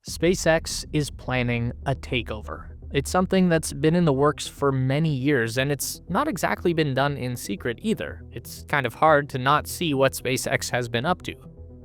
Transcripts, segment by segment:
SpaceX is planning a takeover. It's something that's been in the works for many years, and it's not exactly been done in secret either. It's kind of hard to not see what SpaceX has been up to.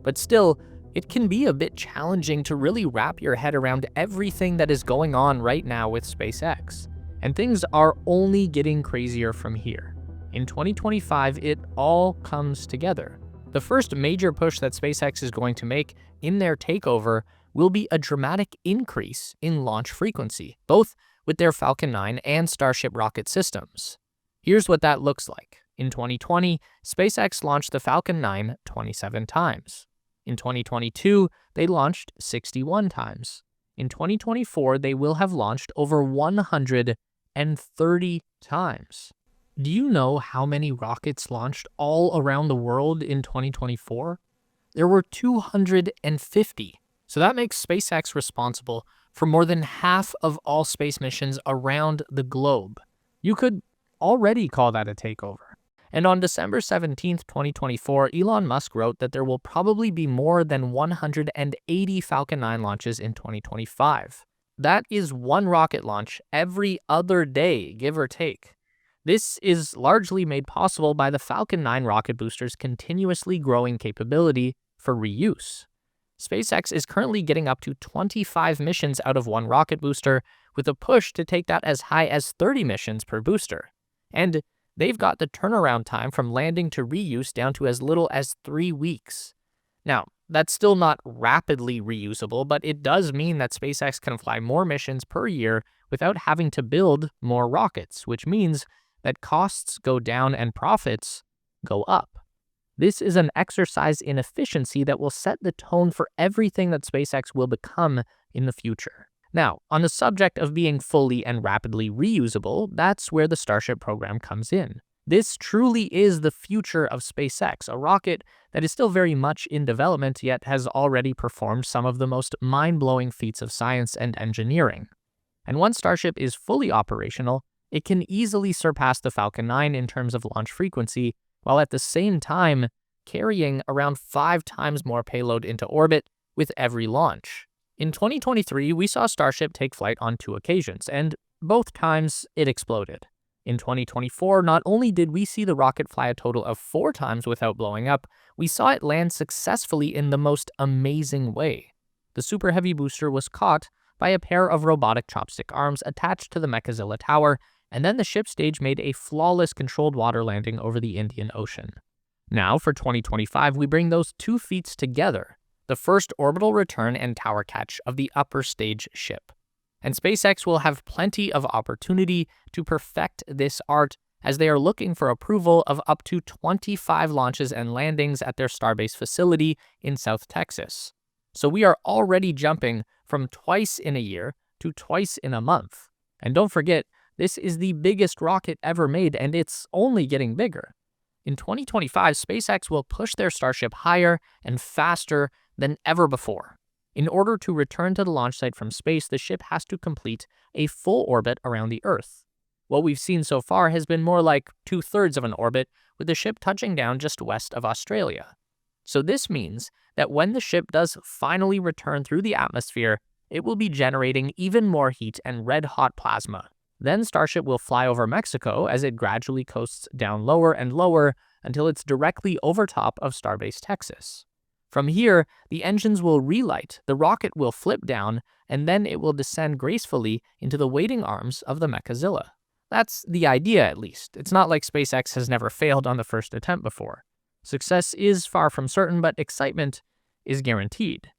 But still, it can be a bit challenging to really wrap your head around everything that is going on right now with SpaceX. And things are only getting crazier from here. In 2025, it all comes together. The first major push that SpaceX is going to make in their takeover will be a dramatic increase in launch frequency, both with their Falcon 9 and Starship rocket systems. Here's what that looks like. In 2020, SpaceX launched the Falcon 9 27 times. In 2022, they launched 61 times. In 2024, they will have launched over 130 times. Do you know how many rockets launched all around the world in 2024? There were 250. So that makes SpaceX responsible for more than half of all space missions around the globe. You could already call that a takeover. And on December 17th, 2024, Elon Musk wrote that there will probably be more than 180 Falcon 9 launches in 2025. That is one rocket launch every other day, give or take. This is largely made possible by the Falcon 9 rocket booster's continuously growing capability for reuse. SpaceX is currently getting up to 25 missions out of one rocket booster, with a push to take that as high as 30 missions per booster. And they've got the turnaround time from landing to reuse down to as little as 3 weeks. Now, that's still not rapidly reusable, but it does mean that SpaceX can fly more missions per year without having to build more rockets, which means that costs go down and profits go up. This is an exercise in efficiency that will set the tone for everything that SpaceX will become in the future. Now, on the subject of being fully and rapidly reusable, that's where the Starship program comes in. This truly is the future of SpaceX, a rocket that is still very much in development yet has already performed some of the most mind-blowing feats of science and engineering. And once Starship is fully operational, it can easily surpass the Falcon 9 in terms of launch frequency, while at the same time carrying around 5 times more payload into orbit with every launch. In 2023, we saw Starship take flight on 2 occasions, and both times it exploded. In 2024, not only did we see the rocket fly a total of 4 times without blowing up, we saw it land successfully in the most amazing way. The Super Heavy booster was caught by a pair of robotic chopstick arms attached to the Mechazilla tower, and then the ship stage made a flawless controlled water landing over the Indian Ocean. Now, for 2025, we bring those 2 feats together, the first orbital return and tower catch of the upper stage ship. And SpaceX will have plenty of opportunity to perfect this art as they are looking for approval of up to 25 launches and landings at their Starbase facility in South Texas. So we are already jumping from twice in a year to twice in a month. And don't forget, this is the biggest rocket ever made, and it's only getting bigger. In 2025, SpaceX will push their Starship higher and faster than ever before. In order to return to the launch site from space, the ship has to complete a full orbit around the Earth. What we've seen so far has been more like 2/3 of an orbit, with the ship touching down just west of Australia. So this means that when the ship does finally return through the atmosphere, it will be generating even more heat and red-hot plasma. Then Starship will fly over Mexico as it gradually coasts down lower and lower until it's directly over top of Starbase, Texas. From here, the engines will relight, the rocket will flip down, and then it will descend gracefully into the waiting arms of the Mechazilla. That's the idea, at least. It's not like SpaceX has never failed on the first attempt before. Success is far from certain, but excitement is guaranteed.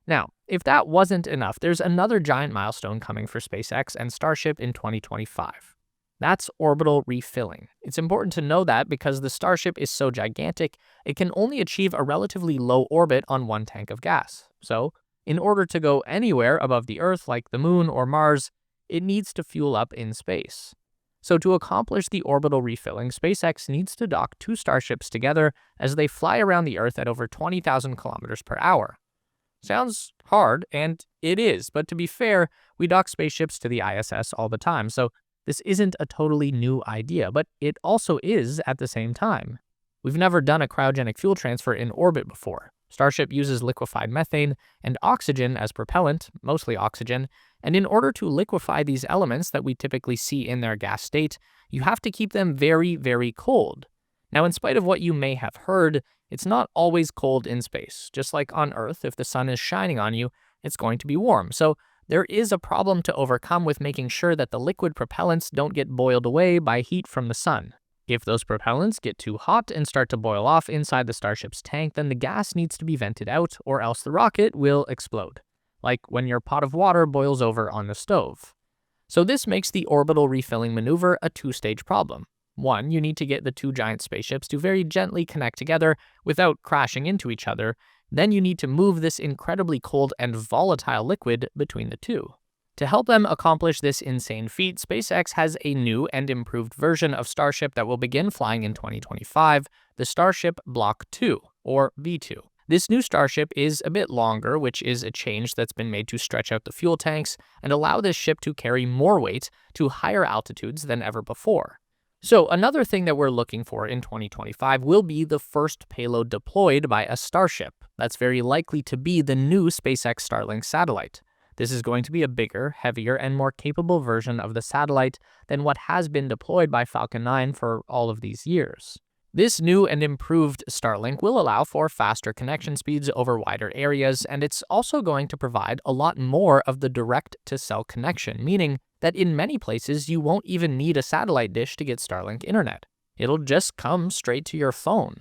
Now, if that wasn't enough, there's another giant milestone coming for SpaceX and Starship in 2025. That's orbital refilling. It's important to know that because the Starship is so gigantic, it can only achieve a relatively low orbit on 1 tank of gas. So, in order to go anywhere above the Earth, like the Moon or Mars, it needs to fuel up in space. So to accomplish the orbital refilling, SpaceX needs to dock 2 Starships together as they fly around the Earth at over 20,000 kilometers per hour. Sounds hard, and it is, but to be fair, we dock spaceships to the ISS all the time, so this isn't a totally new idea, but it also is at the same time. We've never done a cryogenic fuel transfer in orbit before. Starship uses liquefied methane and oxygen as propellant, mostly oxygen, and in order to liquefy these elements that we typically see in their gas state, you have to keep them very, very cold. Now, in spite of what you may have heard, it's not always cold in space. Just like on Earth, if the sun is shining on you, it's going to be warm. So there is a problem to overcome with making sure that the liquid propellants don't get boiled away by heat from the sun. If those propellants get too hot and start to boil off inside the Starship's tank, then the gas needs to be vented out, or else the rocket will explode, like when your pot of water boils over on the stove. So this makes the orbital refilling maneuver a two-stage problem. One, you need to get the two giant spaceships to very gently connect together without crashing into each other. Then you need to move this incredibly cold and volatile liquid between the two. To help them accomplish this insane feat, SpaceX has a new and improved version of Starship that will begin flying in 2025, the Starship Block 2, or V2. This new Starship is a bit longer, which is a change that's been made to stretch out the fuel tanks and allow this ship to carry more weight to higher altitudes than ever before. So another thing that we're looking for in 2025 will be the first payload deployed by a Starship. That's very likely to be the new SpaceX Starlink satellite. This is going to be a bigger, heavier, and more capable version of the satellite than what has been deployed by Falcon 9 for all of these years. This new and improved Starlink will allow for faster connection speeds over wider areas, and it's also going to provide a lot more of the direct-to-cell connection, meaning that in many places you won't even need a satellite dish to get Starlink internet. It'll just come straight to your phone.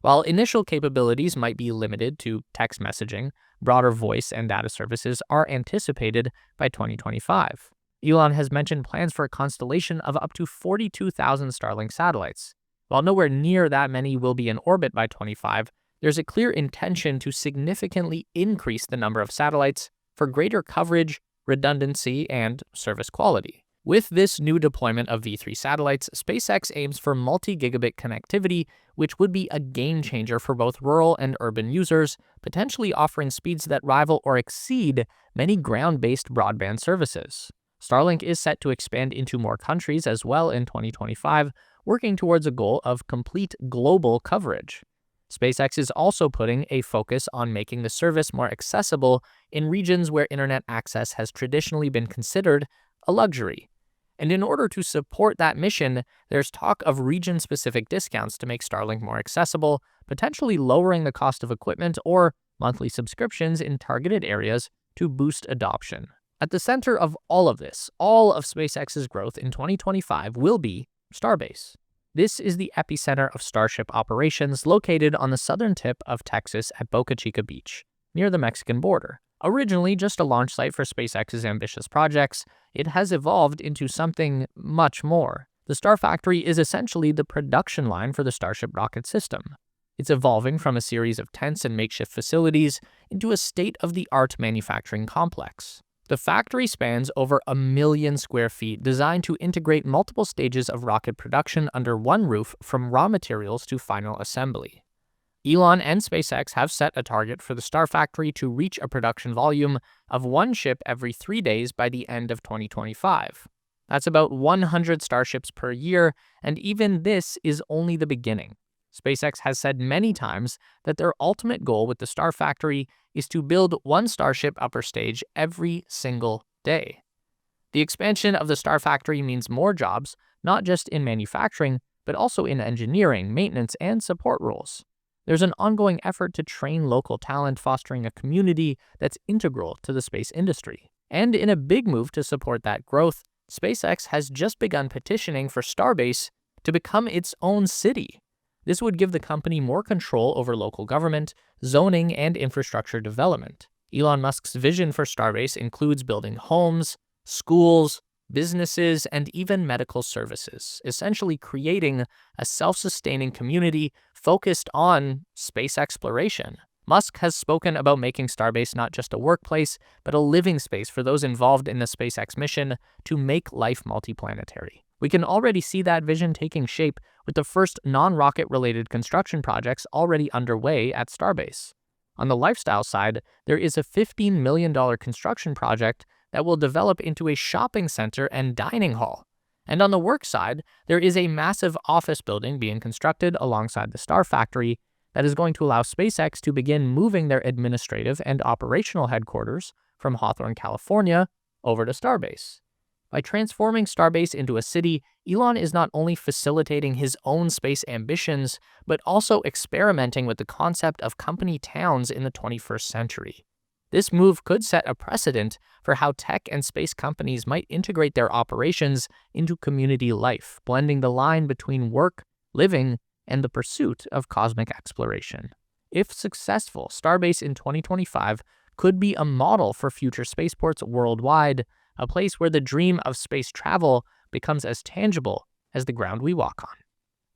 While initial capabilities might be limited to text messaging, broader voice and data services are anticipated by 2025. Elon has mentioned plans for a constellation of up to 42,000 Starlink satellites. While nowhere near that many will be in orbit by 2025, there's a clear intention to significantly increase the number of satellites for greater coverage, redundancy, and service quality. With this new deployment of V3 satellites, SpaceX aims for multi-gigabit connectivity, which would be a game changer for both rural and urban users, potentially offering speeds that rival or exceed many ground-based broadband services. Starlink is set to expand into more countries as well in 2025, working towards a goal of complete global coverage. SpaceX is also putting a focus on making the service more accessible in regions where internet access has traditionally been considered a luxury. And in order to support that mission, there's talk of region-specific discounts to make Starlink more accessible, potentially lowering the cost of equipment or monthly subscriptions in targeted areas to boost adoption. At the center of all of this, all of SpaceX's growth in 2025 will be Starbase. This is the epicenter of Starship operations located on the southern tip of Texas at Boca Chica Beach, near the Mexican border. Originally just a launch site for SpaceX's ambitious projects, it has evolved into something much more. The Star Factory is essentially the production line for the Starship rocket system. It's evolving from a series of tents and makeshift facilities into a state-of-the-art manufacturing complex. The factory spans over 1 million square feet, designed to integrate multiple stages of rocket production under one roof, from raw materials to final assembly. Elon and SpaceX have set a target for the Star Factory to reach a production volume of one ship every 3 days by the end of 2025. That's about 100 Starships per year, and even this is only the beginning. SpaceX has said many times that their ultimate goal with the Star Factory is to build one Starship upper stage every single day. The expansion of the Star Factory means more jobs, not just in manufacturing, but also in engineering, maintenance, and support roles. There's an ongoing effort to train local talent, fostering a community that's integral to the space industry. And in a big move to support that growth, SpaceX has just begun petitioning for Starbase to become its own city. This would give the company more control over local government, zoning, and infrastructure development. Elon Musk's vision for Starbase includes building homes, schools, businesses, and even medical services, essentially creating a self-sustaining community focused on space exploration. Musk has spoken about making Starbase not just a workplace, but a living space for those involved in the SpaceX mission to make life multiplanetary. We can already see that vision taking shape with the first non-rocket-related construction projects already underway at Starbase. On the lifestyle side, there is a $15 million construction project that will develop into a shopping center and dining hall. And on the work side, there is a massive office building being constructed alongside the Star Factory that is going to allow SpaceX to begin moving their administrative and operational headquarters from Hawthorne, California, over to Starbase. By transforming Starbase into a city, Elon is not only facilitating his own space ambitions, but also experimenting with the concept of company towns in the 21st century. This move could set a precedent for how tech and space companies might integrate their operations into community life, blending the line between work, living, and the pursuit of cosmic exploration. If successful, Starbase in 2025 could be a model for future spaceports worldwide, a place where the dream of space travel becomes as tangible as the ground we walk on.